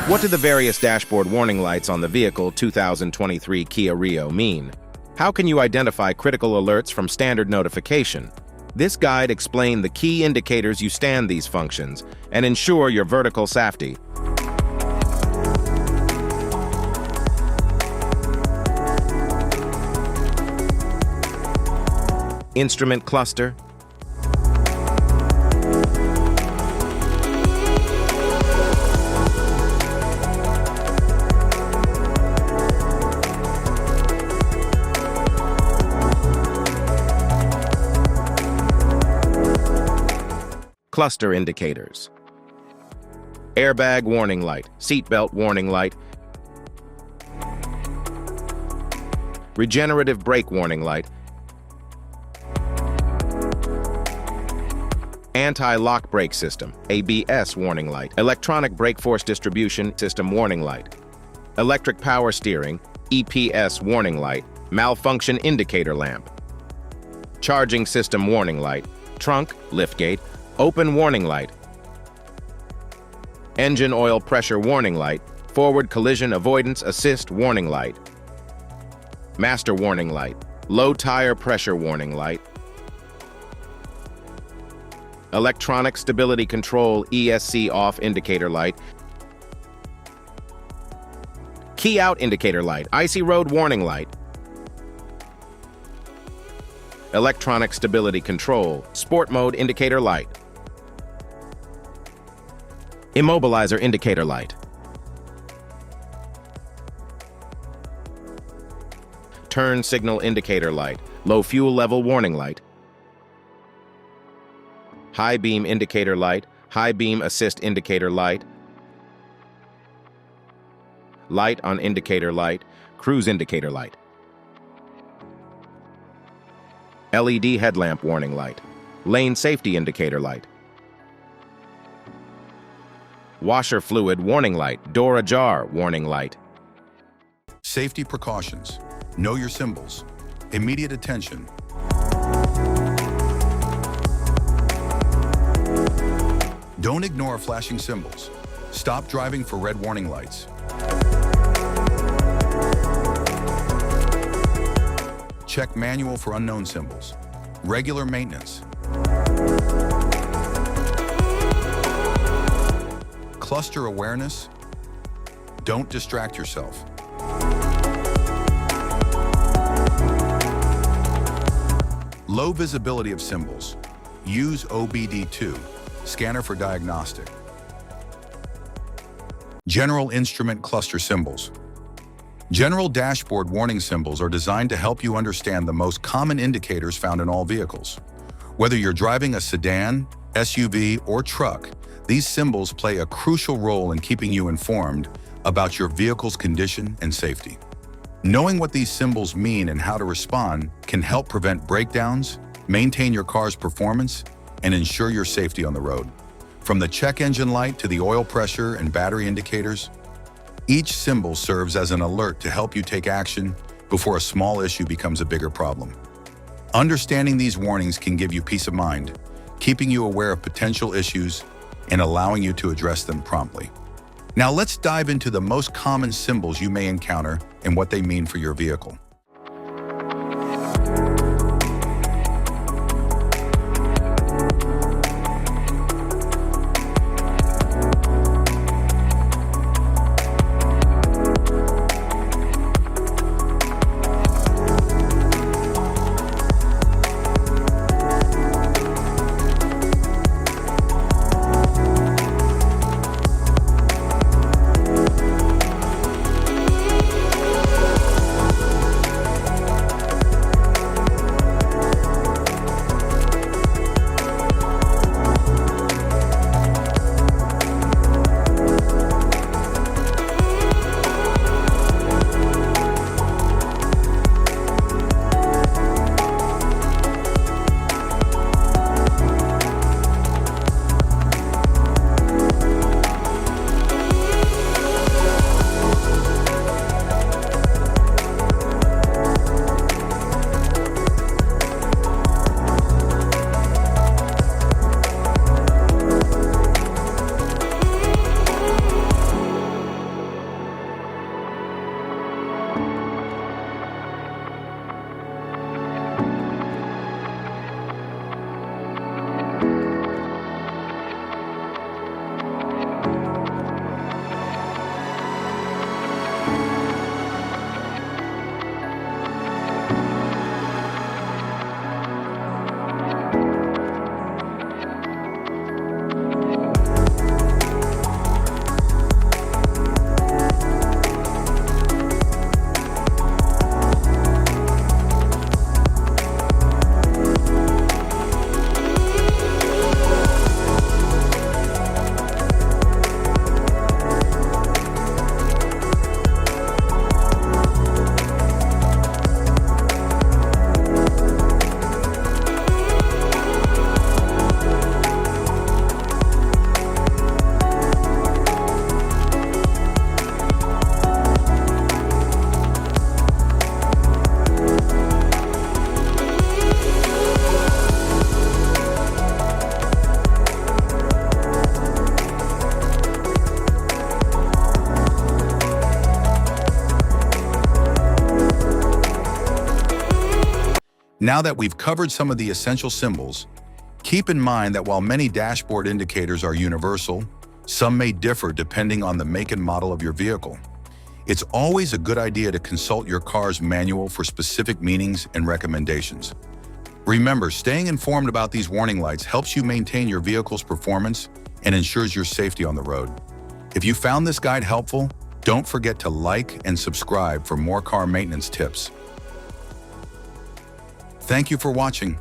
What do the various dashboard warning lights on the vehicle 2023 Kia Rio mean? How can you identify critical alerts from standard notification? This guide explains the key indicators you stand these functions and ensure your vertical safety. Instrument cluster. Cluster indicators. Airbag warning light, seatbelt warning light, regenerative brake warning light, anti-lock brake system, ABS warning light, electronic brake force distribution system warning light, electric power steering, EPS warning light, malfunction indicator lamp, charging system warning light, trunk, liftgate, open warning light, engine oil pressure warning light, forward collision avoidance assist warning light, master warning light, low tire pressure warning light, electronic stability control ESC off indicator light, key out indicator light, icy road warning light, electronic stability control, sport mode indicator light, immobilizer indicator light, turn signal indicator light, low fuel level warning light, high beam indicator light, high beam assist indicator light, light on indicator light, cruise indicator light, LED headlamp warning light, lane safety indicator light, washer fluid warning light, door ajar warning light. Safety precautions. Know your symbols. Immediate attention. Don't ignore flashing symbols. Stop driving for red warning lights. Check manual for unknown symbols. Regular maintenance. Cluster awareness. Don't distract yourself. Low visibility of symbols. Use OBD2, scanner for diagnostic. General instrument cluster symbols. General dashboard warning symbols are designed to help you understand the most common indicators found in all vehicles. Whether you're driving a sedan, SUV, or truck, these symbols play a crucial role in keeping you informed about your vehicle's condition and safety. Knowing what these symbols mean and how to respond can help prevent breakdowns, maintain your car's performance, and ensure your safety on the road. From the check engine light to the oil pressure and battery indicators, each symbol serves as an alert to help you take action before a small issue becomes a bigger problem. Understanding these warnings can give you peace of mind, keeping you aware of potential issues and allowing you to address them promptly. Now let's dive into the most common symbols you may encounter and what they mean for your vehicle. Now that we've covered some of the essential symbols, keep in mind that while many dashboard indicators are universal, some may differ depending on the make and model of your vehicle. It's always a good idea to consult your car's manual for specific meanings and recommendations. Remember, staying informed about these warning lights helps you maintain your vehicle's performance and ensures your safety on the road. If you found this guide helpful, don't forget to like and subscribe for more car maintenance tips. Thank you for watching.